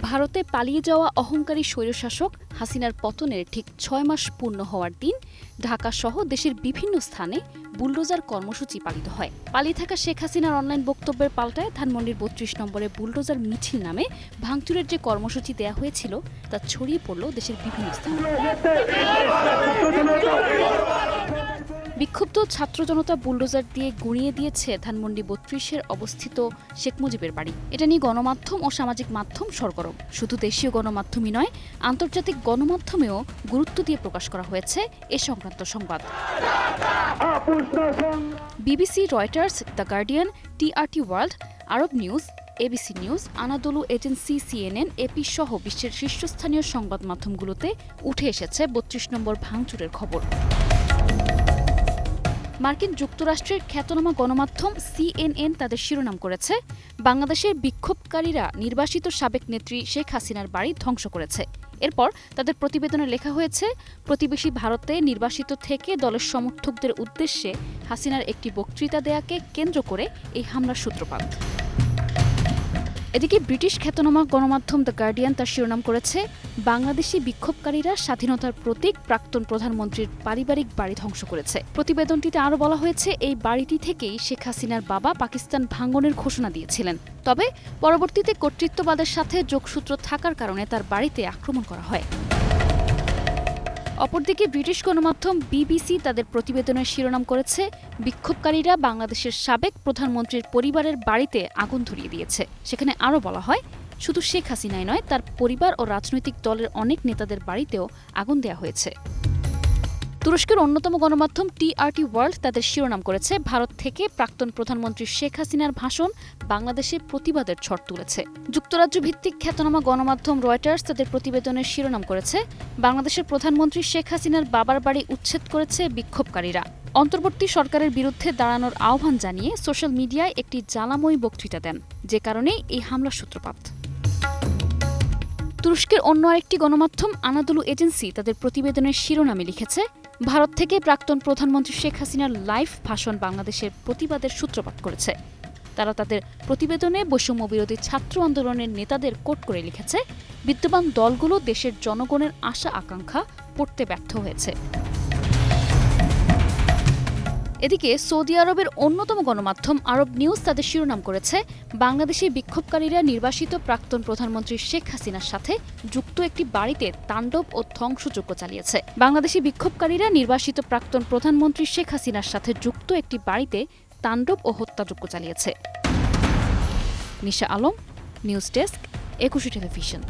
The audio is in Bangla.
ভারতে পালিয়ে যাওয়া অহংকারী স্বৈরশাসক হাসিনার পতনের ঠিক ৬ মাস পূর্ণ হওয়ার দিন ঢাকাসহ দেশের বিভিন্ন স্থানে বুলডোজার কর্মসূচি পালিত হয়। পালিয়ে থাকা শেখ হাসিনার অনলাইন বক্তব্যের পাল্টায় ধানমন্ডির ৩২ নম্বরে বুলডোজার মিছিল নামে ভাঙচুরের যে কর্মসূচি দেয়া হয়েছিল তা ছড়িয়ে পড়ল দেশের বিভিন্ন স্থানে। বিক্ষুব্ধ ছাত্র জনতা বুলডোজার দিয়ে গুঁড়িয়ে দিয়েছে ধানমন্ডি ৩২-এর অবস্থিত শেখ মুজিবের বাড়ি। এটা নিয়ে গণমাধ্যম ও সামাজিক মাধ্যম সরগরম। শুধু দেশীয় গণমাধ্যমই নয়, আন্তর্জাতিক গণমাধ্যমেও গুরুত্ব দিয়ে প্রকাশ করা হয়েছে এ সংক্রান্ত সংবাদ। BBC, Reuters, the Guardian, TRT World, Arab News, ABC News, Anadolu Agency, CNN, AP সহ বিশ্বের শীর্ষস্থানীয় সংবাদ মাধ্যমগুলোতে উঠে এসেছে ৩২ নম্বর ভাঙচুরের খবর। মার্কিন যুক্তরাষ্ট্রের খ্যাতনামা গণমাধ্যম সিএনএন তাদের শিরোনাম করেছে, বাংলাদেশের বিক্ষোভকারীরা নির্বাসিত সাবেক নেত্রী শেখ হাসিনার বাড়ি ধ্বংস করেছে। এরপর তাদের প্রতিবেদনে লেখা হয়েছে, প্রতিবেশী ভারতে নির্বাসিত থেকে দলের সমর্থকদের উদ্দেশ্যে হাসিনার একটি বক্তৃতা দেয়াকে কেন্দ্র করে এই হামলার সূত্রপাত। এদিকে ব্রিটিশ খ্যাতনামা গণমাধ্যম দ্য গার্ডিয়ান তার শিরোনাম করেছে, বাংলাদেশি বিক্ষোভকারীরা স্বাধীনতার প্রতীক প্রাক্তন প্রধানমন্ত্রীর পারিবারিক বাড়ি ধ্বংস করেছে। প্রতিবেদনটিতে আরও বলা হয়েছে, এই বাড়িটি থেকেই শেখ হাসিনার বাবা পাকিস্তান ভাঙনের ঘোষণা দিয়েছিলেন। তবে পরবর্তীতে কর্তৃত্ববাদের সাথে যোগসূত্র থাকার কারণে তার বাড়িতে আক্রমণ করা হয়। অপরদিকে ব্রিটিশ গণমাধ্যম বিবিসি তাদের প্রতিবেদনের শিরোনাম করেছে, বিক্ষোভকারীরা বাংলাদেশের সাবেক প্রধানমন্ত্রীর পরিবারের বাড়িতে আগুন ধরিয়ে দিয়েছে। সেখানে আরও বলা হয়, শুধু শেখ হাসিনাই নয়, তার পরিবার ও রাজনৈতিক দলের অনেক নেতাদের বাড়িতেও আগুন দেওয়া হয়েছে। তুরস্কের অন্যতম গণমাধ্যম টিআরটি ওয়ার্ল্ড তাদের শিরোনাম করেছে, ভারত থেকে প্রাক্তন প্রধানমন্ত্রী শেখ হাসিনার ভাষণ বাংলাদেশে প্রতিবাদের ঝড় তুলেছে। যুক্তরাজ্য ভিত্তিক খ্যাতনামা গণমাধ্যম রয়টার্স তাদের প্রতিবেদনের শিরোনাম করেছে, বাংলাদেশের প্রধানমন্ত্রী শেখ হাসিনার বাবার বাড়ি উচ্ছেদ করেছে বিক্ষোভকারীরা। অন্তর্বর্তী সরকারের বিরুদ্ধে দাঁড়ানোর আহ্বান জানিয়ে সোশ্যাল মিডিয়ায় একটি জ্বালাময়ী বক্তৃতা দেন, যে কারণেই এই হামলার সূত্রপাত। তুরস্কের অন্য আরেকটি গণমাধ্যম আনাদোলু এজেন্সি তাদের প্রতিবেদনের শিরোনামে লিখেছে, ভারত থেকে প্রাক্তন প্রধানমন্ত্রী শেখ হাসিনার লাইভ ভাষণ বাংলাদেশের প্রতিবাদের সূত্রপাত করেছে। তারা তাদের প্রতিবেদনে বৈষম্য বিরোধী ছাত্র আন্দোলনের নেতাদের কোট করে লিখেছে, বিদ্যমান দলগুলো দেশের জনগণের আশা আকাঙ্ক্ষা পড়তে ব্যর্থ হয়েছে। এদিকে সৌদি আরবের অন্যতম গণমাধ্যম আরব নিউজ তাদের শিরোনাম করেছে, বাংলাদেশি বিক্ষোভকারীরা নির্বাসিত প্রাক্তন প্রধানমন্ত্রী শেখ হাসিনার সাথে যুক্ত একটি বাড়িতে তাণ্ডব ও ধ্বংসযজ্ঞ চালিয়েছে। বাংলাদেশি বিক্ষোভকারীরা নির্বাসিত প্রাক্তন প্রধানমন্ত্রী শেখ হাসিনার সাথে যুক্ত একটি বাড়িতে তাণ্ডব ও হত্যাযজ্ঞ চালিয়েছে। নিশা আলম, নিউজ ডেস্ক, ২১ টেলিভিশন।